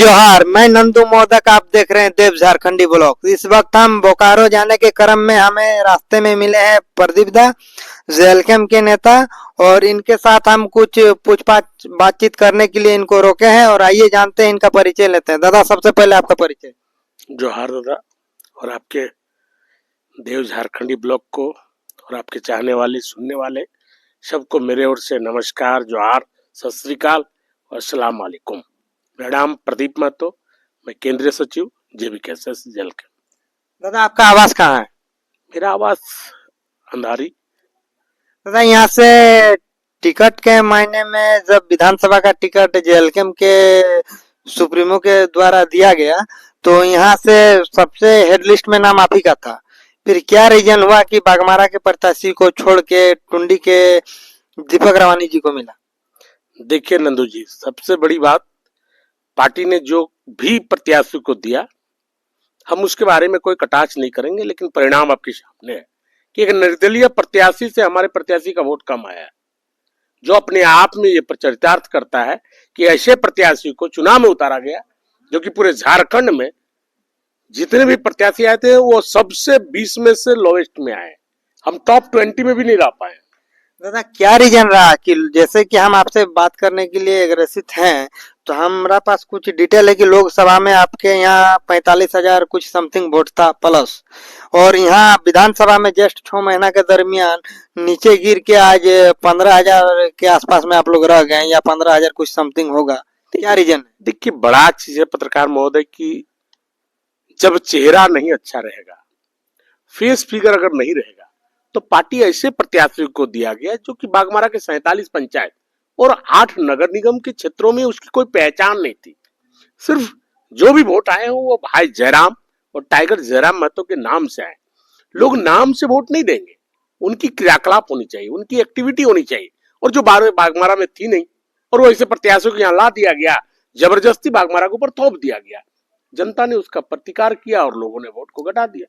जोहार, मैं नंदू मोदक। आप देख रहे हैं देव झारखंडी ब्लॉग। इस वक्त हम बोकारो जाने के क्रम में हमें रास्ते में मिले हैं प्रदीप दा, जेएलकेम के नेता, और इनके साथ हम कुछ पूछताछ बातचीत करने के लिए इनको रोके हैं। और आइए जानते हैं, इनका परिचय लेते हैं। दादा, सबसे पहले आपका परिचय। जोहार दादा, और आपके देव झारखंडी ब्लॉग को और आपके चाहने वाले सुनने वाले सबको मेरे ओर से नमस्कार, जोहार, सत श्री अकाल और अस्सलाम वालेकुम। मेरा नाम प्रदीप महतो, मैं केंद्रीय सचिव जेबीकेएसएस जेएलकेम। दादा, आपका आवास कहाँ है? मेरा आवास अंधारी। दादा, यहाँ से टिकट के मायने में जब विधानसभा का टिकट जेएलकेम के सुप्रीमो के द्वारा दिया गया, तो यहाँ से सबसे हेड लिस्ट में नाम आप ही का था। फिर क्या रीजन हुआ कि बाघमारा के प्रत्याशी को छोड़ के टुंडी के दीपक रवानी जी को मिला? देखिए नंदू जी, सबसे बड़ी बात, पार्टी ने जो भी प्रत्याशी को दिया, हम उसके बारे में कोई कटाक्ष नहीं करेंगे, लेकिन परिणाम आपके सामने है कि एक निर्दलीय प्रत्याशी से हमारे प्रत्याशी का वोट कम आया है, जो अपने आप में ये चरितार्थ करता है कि ऐसे प्रत्याशी को चुनाव में उतारा गया जो कि पूरे झारखंड में जितने भी प्रत्याशी आए थे वो सबसे 20 में से लोवेस्ट में आए। हम टॉप 20 में भी नहीं रह पाए। दादा, क्या रीजन रहा कि जैसे कि हम आपसे बात करने के लिए ग्रसित हैं, तो हमारा पास कुछ डिटेल है कि लोकसभा में आपके यहाँ 45,000 कुछ समथिंग वोट था प्लस, और यहाँ विधानसभा में जस्ट 6 महीना के दरमियान नीचे गिर के आज 15,000 के आसपास में आप लोग रह गए, या 15,000 कुछ समथिंग होगा। क्या रीजन है? देखिए, बड़ा चीज है पत्रकार महोदय की, जब चेहरा नहीं अच्छा रहेगा, फेस फिगर अगर नहीं रहेगा, तो पार्टी ऐसे प्रत्याशी को दिया गया जो कि बाघमारा के 47 पंचायत और 8 नगर निगम के क्षेत्रों में उसकी कोई पहचान नहीं थी। सिर्फ जो भी वोट आए हो वो भाई जयराम और टाइगर जयराम महतो के नाम से आए। लोग नाम से वोट नहीं देंगे, उनकी क्रियाकलाप होनी चाहिए, उनकी एक्टिविटी होनी चाहिए, और जो बाघमारा में थी नहीं, और वो ऐसे प्रत्याशियों को यहाँ ला दिया गया, जबरदस्ती बाघमारा के ऊपर थोप दिया गया। जनता ने उसका प्रतिकार किया और लोगों ने वोट को घटा दिया।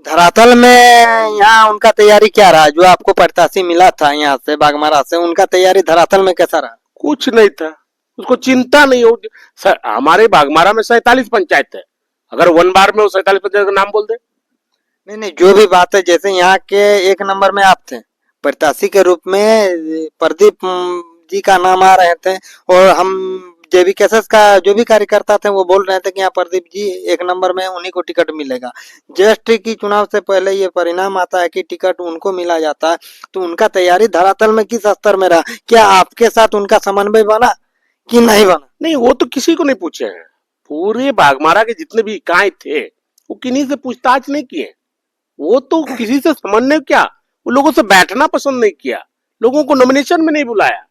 धरातल में यहाँ उनका तैयारी क्या रहा? जो आपको प्रत्याशी मिला था यहाँ से बाघमारा से, उनका तैयारी धरातल में कैसा रहा? कुछ नहीं था, उसको चिंता नहीं हो। हमारे बाघमारा में 47 पंचायत है, अगर वन बार में वो 47 पंचायत का नाम बोल दे। नहीं, जो भी बात है, जैसे यहाँ के 1 नंबर में आप थे प्रत्याशी के रूप में, प्रदीप जी का नाम आ रहे थे, और हम जेबीकेएसएस का जो भी कार्यकर्ता थे वो बोल रहे थे कि यहाँ प्रदीप जी 1 नंबर में, उन्हीं को टिकट मिलेगा। जस्ट की चुनाव से पहले ये परिणाम आता है कि टिकट उनको मिला जाता है, तो उनका तैयारी धरातल में किस स्तर में रहा? क्या आपके साथ उनका समन्वय बना कि नहीं बना? नहीं, वो तो किसी को नहीं पूछे हैं। पूरे बाघमारा के जितने भी इकाई थे वो किन्हीं से पूछताछ नहीं किए। वो तो किसी से समन्वय क्या, वो लोगों से बैठना पसंद नहीं किया, लोगों को नॉमिनेशन में नहीं बुलाया,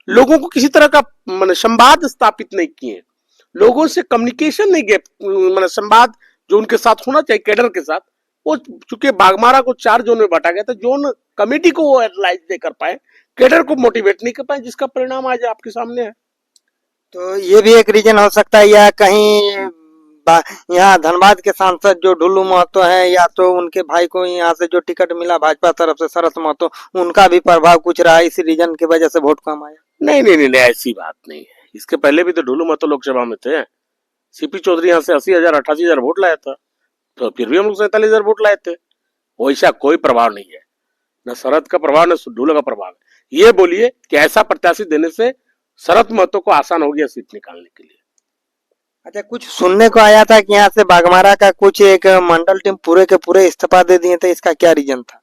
लोगों को किसी तरह का संवाद स्थापित नहीं किए, लोगों से कम्युनिकेशन नहीं किए, संवाद जो उनके साथ होना चाहिए कैडर के साथ। वो चूंकि बाघमारा को 4 जोन में बांटा गया था, जोन कमेटी को वो एनालाइज नहीं कर पाए, कैडर को मोटिवेट नहीं कर पाए, जिसका परिणाम आज आपके सामने है। तो ये भी एक रीजन हो सकता है, या कहीं यहाँ धनबाद के सांसद जो ढुल्लू महतो है, या तो उनके भाई को यहाँ से जो टिकट मिला भाजपा तरफ से, शरद महतो, उनका भी प्रभाव कुछ रहा, इसी रीजन की वजह से वोट कम आया? नहीं नहीं नहीं, ऐसी बात नहीं है। इसके पहले भी तो ढुल्लू महतो लोकसभा में थे। सीपी चौधरी यहाँ से 80,000 88,000 वोट लाया था, तो फिर भी हम लोग 47,000 वोट लाए थे। वैसा कोई प्रभाव नहीं है, न शरद का प्रभाव न ढुल्लू का प्रभाव है। ये बोलिए कि ऐसा प्रत्याशी देने से शरद महतो को आसान हो गया सीट निकालने के लिए। अच्छा, कुछ सुनने को आया था कि यहाँ से बाघमारा का कुछ एक मंडल टीम पूरे के पूरे इस्तीफा दे दिए थे, इसका क्या रीजन था?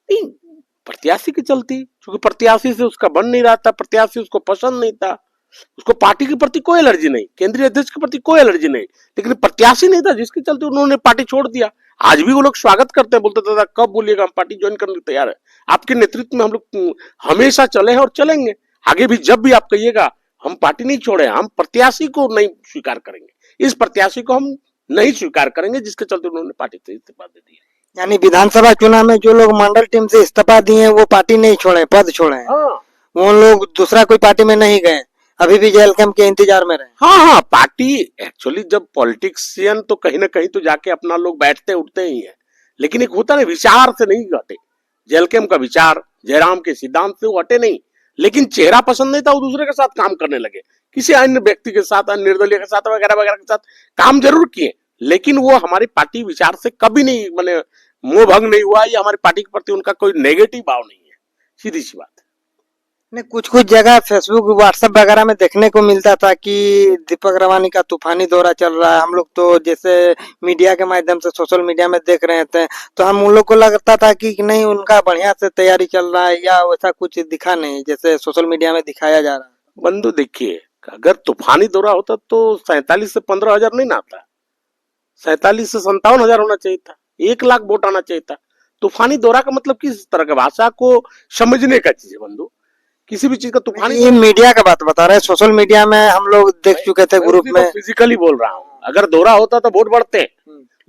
प्रत्याशी की चलती, क्योंकि प्रत्याशी से उसका बन नहीं रहा था, प्रत्याशी उसको पसंद नहीं था, उसको पार्टी के प्रति कोई एलर्जी नहीं, केंद्रीय अध्यक्ष के प्रति कोई एलर्जी नहीं, लेकिन प्रत्याशी नहीं था, जिसके चलते उन्होंने पार्टी छोड़ दिया। आज भी वो लोग स्वागत करते हैं, बोलते दादा कब बोलिएगा, हम पार्टी ज्वाइन करने को तैयार है, आपके नेतृत्व में हम लोग हमेशा चले हैं और चलेंगे आगे भी। जब भी आप कहिएगा, हम पार्टी नहीं छोड़े, हम प्रत्याशी को नहीं स्वीकार करेंगे, इस प्रत्याशी को हम नहीं स्वीकार करेंगे, जिसके चलते उन्होंने पार्टी से इस्तीफा दे दिया। यानी विधानसभा चुनाव में जो लोग मंडल टीम से इस्तीफा दिए, वो पार्टी नहीं छोड़े, पद छोड़े। हाँ, वो लोग दूसरा कोई पार्टी में नहीं गए, अभी भी जेएलकेम के इंतजार में रहे। हाँ, पार्टी एक्चुअली जब पॉलिटिशियन तो कहीं ना कहीं तो जाके अपना लोग बैठते उठते ही है, लेकिन एक होता है विचार से नहीं हटे। जेएलकेम का विचार, जयराम के सिद्धांत से वो हटे नहीं। लेकिन चेहरा पसंद नहीं था, वो दूसरे के साथ काम करने लगे, किसी अन्य व्यक्ति के साथ, अन्य निर्दलीय के साथ वगैरह वगैरह के साथ काम जरूर किए, लेकिन वो हमारी पार्टी विचार से कभी नहीं मैंने मोह भंग नहीं हुआ, या हमारी पार्टी के प्रति उनका कोई नेगेटिव भाव नहीं है, सीधी सी बात है। नहीं, कुछ कुछ जगह फेसबुक व्हाट्सएप वगैरह में देखने को मिलता था कि दीपक रवानी का तूफानी दौरा चल रहा है। हम लोग तो जैसे मीडिया के माध्यम से सोशल मीडिया में देख रहे थे, तो हम उन लोग को लगता था कि नहीं उनका बढ़िया से तैयारी चल रहा है, या वैसा कुछ दिखा नहीं जैसे सोशल मीडिया में दिखाया जा रहा है। बंधु देखिए, अगर तूफानी दौरा होता तो 47 से 15,000 नहीं ना आता, 47 से 57,000 होना चाहिए था, 1 लाख वोट आना चाहिए था। तूफानी दौरा का मतलब किस तरह की भाषा को समझने का चीज है बंधु, किसी भी चीज का तूफानी। ये मीडिया का बात बता रहे हैं, सोशल मीडिया में हम लोग देख चुके थे ग्रुप में। फिजिकली बोल रहा हूँ, अगर दौरा होता तो वोट बढ़ते,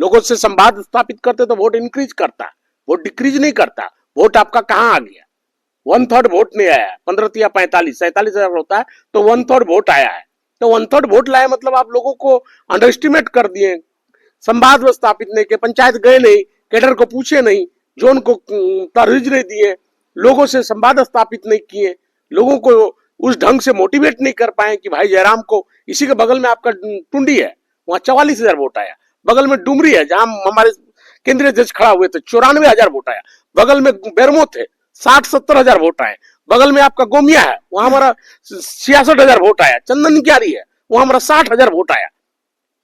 लोगों से संवाद स्थापित करते तो वोट इंक्रीज करता, वोट डिक्रीज नहीं करता। वोट आपका कहाँ आ गया, 1/3 वोट नहीं आया, 15 या 45, 47,000 होता है तो 1/3 वोट आया है, तो 1/3 वोट लाया मतलब आप लोगों को अंडर एस्टिमेट कर दिए, संवाद स्थापित नहीं किए, पंचायत गए नहीं, कैडर को पूछे नहीं, जोन को तरजीह नहीं दिए, लोगों से संवाद स्थापित नहीं किए, लोगों को उस ढंग से मोटिवेट नहीं कर पाए कि भाई जयराम को, इसी के बगल में आपका टुंडी है, वहां 44,000 वोट आया, बगल में डुमरी है जहां हमारे केंद्रीय जज खड़ा हुए थे 94,000 वोट आया, बगल में बेरमो थे 60-70,000 वोट आए, बगल में आपका गोमिया है वहां हमारा 66,000 वोट आया, चंदन क्यारी है वहां हमारा 60,000 वोट आया।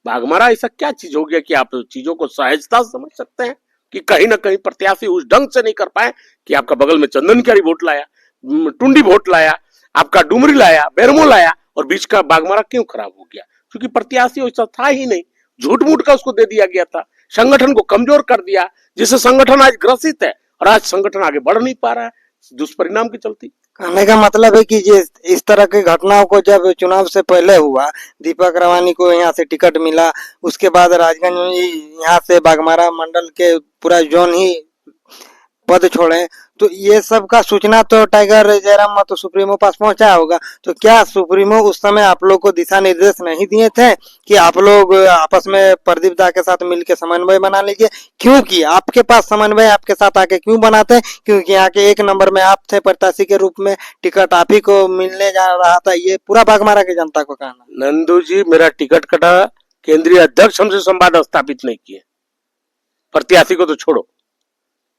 बाघमारा ऐसा क्या चीज हो गया कि आप चीजों को सहजता समझ सकते हैं कि कहीं ना कहीं प्रत्याशी उस ढंग से नहीं कर पाए कि आपका बगल में चंदन क्यारी वोट लाया, टुंडी वोट लाया, आपका डुमरी लाया, बेरमो लाया, और बीच का बाघमारा क्यों खराब हो गया? क्योंकि प्रत्याशी वैसा था ही नहीं, झूठ मूठ का उसको दे दिया गया था, संगठन को कमजोर कर दिया, जिससे संगठन आज ग्रसित है और आज संगठन आगे बढ़ नहीं पा रहा है दुष्परिणाम की चलती। कहने का मतलब है कि इस तरह की घटनाओं को जब चुनाव से पहले हुआ, दीपक रवानी को यहाँ से टिकट मिला, उसके बाद राजगंज में यहाँ से बाघमारा मंडल के पूरा जोन ही पद छोड़े, तो ये सब का सूचना तो टाइगर जयराम तो सुप्रीमो पास पहुंचा होगा। तो क्या सुप्रीमो उस समय आप लोग को दिशा निर्देश नहीं दिए थे कि आप लोग आपस में प्रदीप दा के साथ मिलकर समन्वय बना लीजिए? क्योंकि आपके पास समन्वय आपके साथ आके क्यों बनाते? क्योंकि यहाँ के 1 नंबर में आप थे प्रत्याशी के रूप में, टिकट आप ही को मिलने जा रहा था, ये पूरा बाघमारा की जनता को कहना। नंदू जी, मेरा टिकट कटा, केंद्रीय अध्यक्ष हमसे संवाद स्थापित नहीं किए, प्रत्याशी को तो छोड़ो,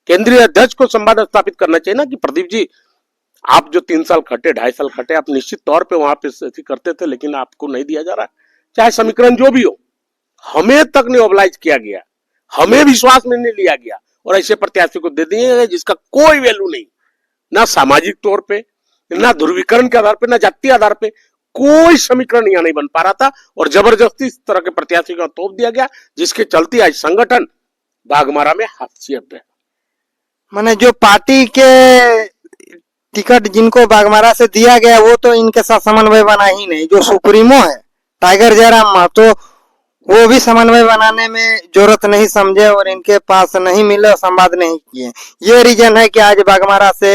केंद्रीय अध्यक्ष को संवाद स्थापित करना चाहिए ना कि प्रदीप जी आप जो 3 साल खटे, 2.5 साल खटे, आप निश्चित तौर पे वहां पे करते थे, लेकिन आपको नहीं दिया जा रहा, चाहे समीकरण जो भी हो, हमें तक नहीं ओबलाइज किया गया, हमें विश्वास में नहीं लिया गया, और ऐसे प्रत्याशी को दे दिए जिसका कोई वैल्यू नहीं, ना सामाजिक तौर पे, ना ध्रुवीकरण के आधार पे, ना जातीय आधार पे, कोई समीकरण यहाँ नहीं बन पा रहा था, और जबरदस्ती इस तरह के प्रत्याशी को तोप दिया गया, जिसके चलते आज संगठन बाघमारा में हस्तक्षेप है। माने जो पार्टी के टिकट जिनको बाघमारा से दिया गया वो तो इनके साथ समन्वय बना ही नहीं, जो सुप्रीमो है टाइगर जयराम महतो, वो भी समन्वय बनाने में जरूरत नहीं समझे और इनके पास नहीं मिले और संवाद नहीं किए। ये रीजन है कि आज बाघमारा से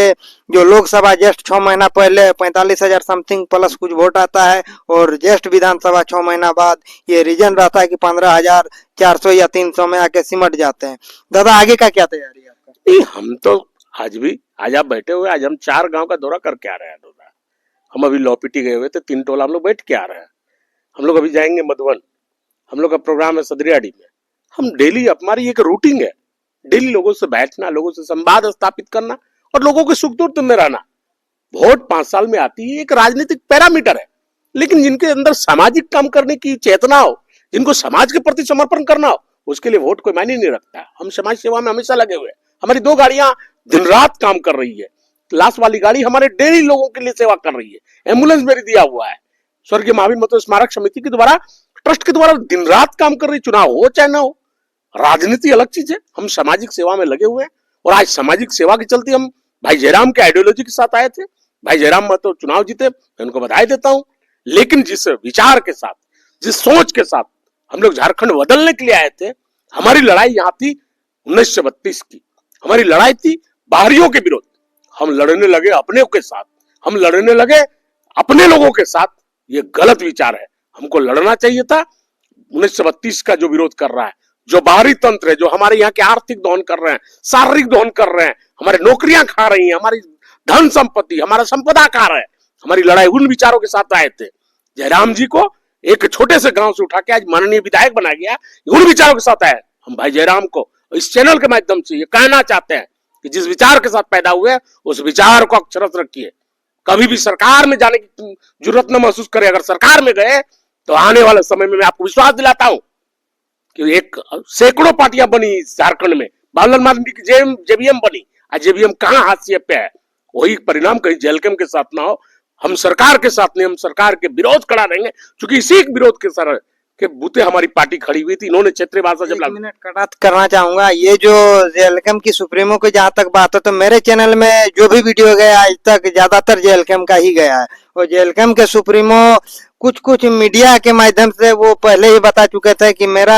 जो लोकसभा जस्ट 6 महीना पहले 45,000 समथिंग प्लस कुछ वोट आता है, और जस्ट विधानसभा 6 महीना बाद ये रीजन रहता है कि 15,400 या 300 में आके सिमट जाते हैं। दादा आगे का क्या तैयारी है आपका? हम तो आज आप बैठे हुए, आज हम 4 गांव का दौरा करके आ रहे हैं दादा। हम अभी लौपिटी गए हुए थे, 3 टोला हम लोग बैठ के आ रहे हैं। हम लोग अभी जाएंगे मधुबन, हम लोग का प्रोग्राम है सदरियाडी में। हम डेली, हमारी एक रूटीन है, डेली लोगों से बैठना, लोगों से संवाद स्थापित करना और लोगों के सुख दुख में रहना। वोट 5 साल में आती है, एक राजनीतिक पैरामीटर है, लेकिन जिनके अंदर सामाजिक काम करने की चेतना हो, जिनको समाज के प्रति समर्पण करना हो, उसके लिए वोट कोई मायने नहीं रखता। हम समाज सेवा में हमेशा लगे हुए हैं। हमारी 2 गाड़ियां दिन रात काम कर रही है। लास्ट वाली गाड़ी हमारे डेली लोगों के लिए सेवा कर रही है। एम्बुलेंस मेरी दिया हुआ है, स्वर्गीय महावीर महतो स्मारक समिति के द्वारा, ट्रस्ट के द्वारा दिन रात काम कर रही। चुनाव हो चाहे ना हो, राजनीति अलग चीज है, हम सामाजिक सेवा में लगे हुए हैं। और आज सामाजिक सेवा के चलते हम भाई जयराम के आइडियोलॉजी के साथ आए थे। भाई जयराम महतो चुनाव जीते, मैं उनको बधाई देता हूं, लेकिन जिस विचार के साथ, जिस सोच के साथ हम लोग झारखंड बदलने के लिए आए थे, हमारी लड़ाई यहाँ थी 1932 की। हमारी लड़ाई थी बाहरियों के विरुद्ध। हम लड़ने लगे अपने के साथ, हम लड़ने लगे अपने लोगों के साथ। ये गलत विचार है। हमको लड़ना चाहिए था 1932 का जो विरोध कर रहा है, जो बाहरी तंत्र है, जो हमारे यहाँ के आर्थिक दोहन कर रहे हैं, शारीरिक दोहन कर रहे हैं, हमारे नौकरियां खा रही हैं, हमारी धन संपत्ति, हमारा संपदाकार है। हमारी लड़ाई उन विचारों के साथ आए थे। जयराम जी को एक छोटे से गांव से उठा के आज माननीय विधायक बना गया, उन विचारों के साथ आए। हम भाई जयराम को इस चैनल के माध्यम से ये कहना चाहते हैं कि जिस विचार के साथ पैदा हुए उस विचार को अक्षरश रखिए। कभी भी सरकार में जाने की जरूरत न महसूस करें। अगर सरकार में गए तो आने वाले समय में मैं आपको विश्वास दिलाता हूं कि एक सैकड़ों पार्टियां बनी झारखंड में, बाबूलाल मरांडी की जेबीएम बनी। आज जेबीएम कहां हाशिए पे है, वही परिणाम कहीं जेलकेम के साथ ना हो। हम सरकार के साथ नहीं, हम सरकार के विरोध खड़ा रहेंगे, क्योंकि इसी विरोध के सर के बूते हमारी पार्टी खड़ी हुई थी। इन्होंने क्षेत्रीय भाषा जब मिनट कटात करना चाहूंगा, ये जो जेएलकेम की सुप्रीमो की जहां तक बात है, तो मेरे चैनल में जो भी वीडियो गया आज तक ज्यादातर जेएलकेम का ही गया है। और जेएलकेम के सुप्रीमो कुछ मीडिया के माध्यम से वो पहले ही बता चुके थे कि मेरा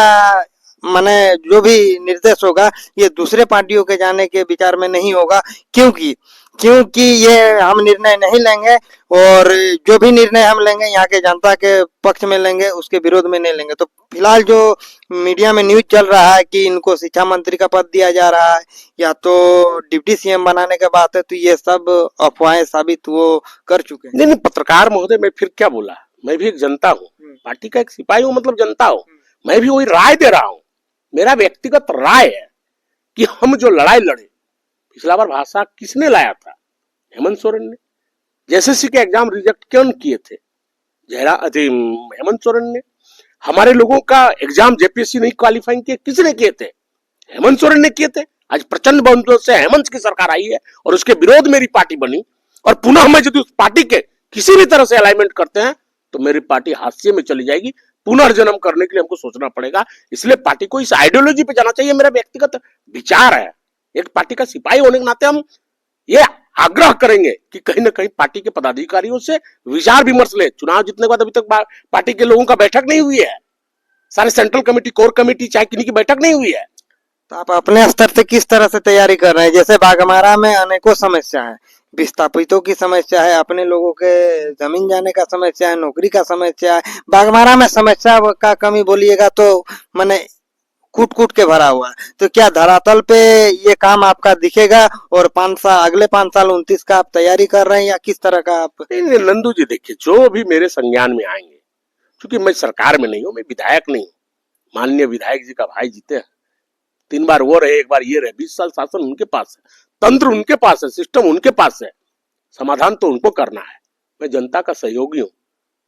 माने जो भी निर्देश होगा ये दूसरे पार्टियों के जाने के विचार में नहीं होगा, क्योंकि ये हम निर्णय नहीं लेंगे और जो भी निर्णय हम लेंगे यहाँ के जनता के पक्ष में लेंगे, उसके विरोध में नहीं लेंगे। तो फिलहाल जो मीडिया में न्यूज चल रहा है कि इनको शिक्षा मंत्री का पद दिया जा रहा है या तो डिप्टी सीएम बनाने का बात है, तो ये सब अफवाहें साबित वो कर चुके हैं। नहीं, पत्रकार महोदय, मैं फिर क्या बोला, मैं भी एक जनता हूँ, पार्टी का एक सिपाही हूँ, मतलब जनता हूँ। मैं भी वही राय दे रहा हूँ। मेरा व्यक्तिगत राय है कि हम जो लड़ाई लड़े, पिछला बार भाषा किसने लाया था? हेमंत सोरेन ने। जेएसएससी के एग्जाम रिजेक्ट क्यों किए थे? हेमंत सोरेन ने। हमारे लोगों का एग्जाम जेपीएससी नहीं क्वालिफाइंग किए, किसने किए थे? हेमंत सोरेन ने किए थे। आज प्रचंड बहुमत से हेमंत की सरकार आई है और उसके विरोध मेरी पार्टी बनी, और पुनः मैं यदि उस पार्टी के किसी भी तरह से अलाइनमेंट करते हैं तो मेरी पार्टी हाशिए में चली जाएगी। पुनर्जन्म करने के लिए हमको सोचना पड़ेगा। इसलिए पार्टी को इस आइडियोलॉजी पे जाना चाहिए, मेरा व्यक्तिगत विचार है। एक पार्टी का सिपाही होने के नाते हम ये आग्रह करेंगे कि कहीं ना कहीं पार्टी के पदाधिकारियों से विचार विमर्श ले। चुनाव जीतने के बाद अभी तक पार्टी के लोगों का बैठक नहीं हुई है, सारे सेंट्रल कमेटी, कोर कमेटी, चाहे किन्हीं की बैठक नहीं हुई है। तो आप अपने स्तर से किस तरह से तैयारी कर रहे हैं? जैसे बाघमारा में अनेकों समस्या है, विस्थापितों की समस्या है, अपने लोगों के जमीन जाने का समस्या है, नौकरी का समस्या है। बाघमारा में समस्या का कमी बोलिएगा तो माने कूट के भरा हुआ है। तो क्या धरातल पे ये काम आपका दिखेगा और अगले 5 साल 29 का आप तैयारी कर रहे हैं या किस तरह का आप? नंदू जी, देखिए, जो भी मेरे संज्ञान में आएंगे, क्योंकि मैं सरकार में नहीं हूँ, मैं विधायक नहीं हूँ, माननीय विधायक जी का भाई जीते हैं, 3 बार वो रहे, 1 बार ये रहे, 20 साल शासन उनके पास है, तंत्र उनके पास है, सिस्टम उनके पास है, समाधान तो उनको करना है। मैं जनता का सहयोगी हूँ।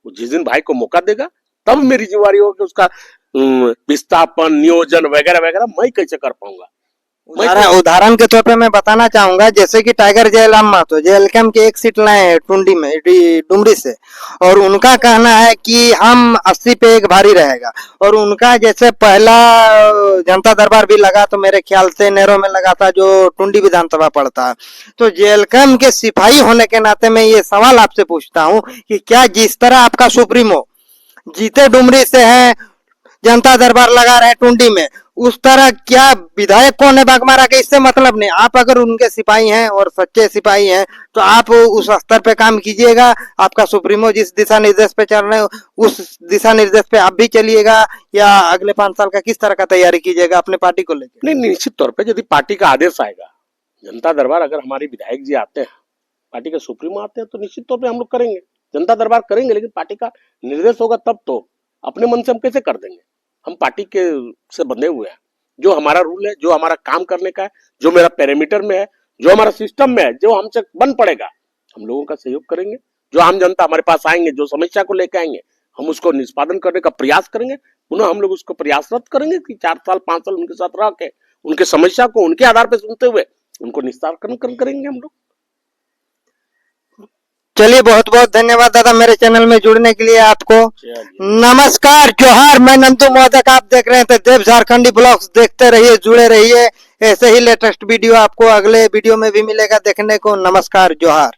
वो जिस दिन भाई को मौका देगा तब मेरी जिम्मेवारी होगी उसका विस्थापन, नियोजन वगैरह वगैरह मैं कैसे कर पाऊंगा। उदाहरण के तौर पे मैं बताना चाहूंगा, जैसे कि टाइगर जयराम महतो जेएलकेम के एक सीट लाए हैं टुंडी में, डुमरी से, और उनका कहना है कि हम 80 पे 1 भारी रहेगा। और उनका जैसे पहला जनता दरबार भी लगा तो मेरे ख्याल से नेहरू में लगा था, जो टुंडी विधानसभा पड़ता है। तो जेएलकेम के सिपाही होने के नाते मैं ये सवाल आपसे पूछता हूँ कि क्या जिस तरह आपका सुप्रीमो जीते डुमरी से है, जनता दरबार लगा रहे टुंडी में, उस तरह क्या विधायक कौन है बाघमारा के, इससे मतलब नहीं। आप अगर उनके सिपाही हैं और सच्चे सिपाही हैं तो आप उस स्तर पे काम कीजिएगा। आपका सुप्रीमो जिस दिशा निर्देश पे चल रहे हैं उस दिशा निर्देश पे आप भी चलिएगा, या अगले 5 साल का किस तरह का तैयारी कीजिएगा अपने पार्टी को लेकर? नहीं, निश्चित तौर पर यदि पार्टी का आदेश आएगा, जनता दरबार अगर हमारे विधायक जी आते हैं, पार्टी के सुप्रीमो आते हैं, तो निश्चित तौर पर हम लोग करेंगे, जनता दरबार करेंगे। लेकिन पार्टी का निर्देश होगा तब तो, अपने मन से हम कैसे कर देंगे? हम पार्टी के से बंधे हुए हैं। जो हमारा रूल है, जो हमारा काम करने का है, जो मेरा पैरामीटर में है, जो हमारा सिस्टम में है, जो हमसे बन पड़ेगा, हम लोगों का सहयोग करेंगे। जो आम जनता हमारे पास आएंगे, जो समस्या को लेकर आएंगे, हम उसको निष्पादन करने का प्रयास करेंगे। पुनः हम लोग उसको प्रयासरत करेंगे कि 4 साल 5 साल उनके साथ रह के उनके समस्या को उनके आधार पर सुनते हुए उनको निस्तारण करेंगे हम लोग। चलिए, बहुत बहुत धन्यवाद दादा मेरे चैनल में जुड़ने के लिए आपको। नमस्कार, जोहार, मैं नंदू मोदक, आप देख रहे थे देव झारखंडी ब्लॉग्स। देखते रहिए, जुड़े रहिए, ऐसे ही लेटेस्ट वीडियो आपको अगले वीडियो में भी मिलेगा देखने को। नमस्कार, जोहार।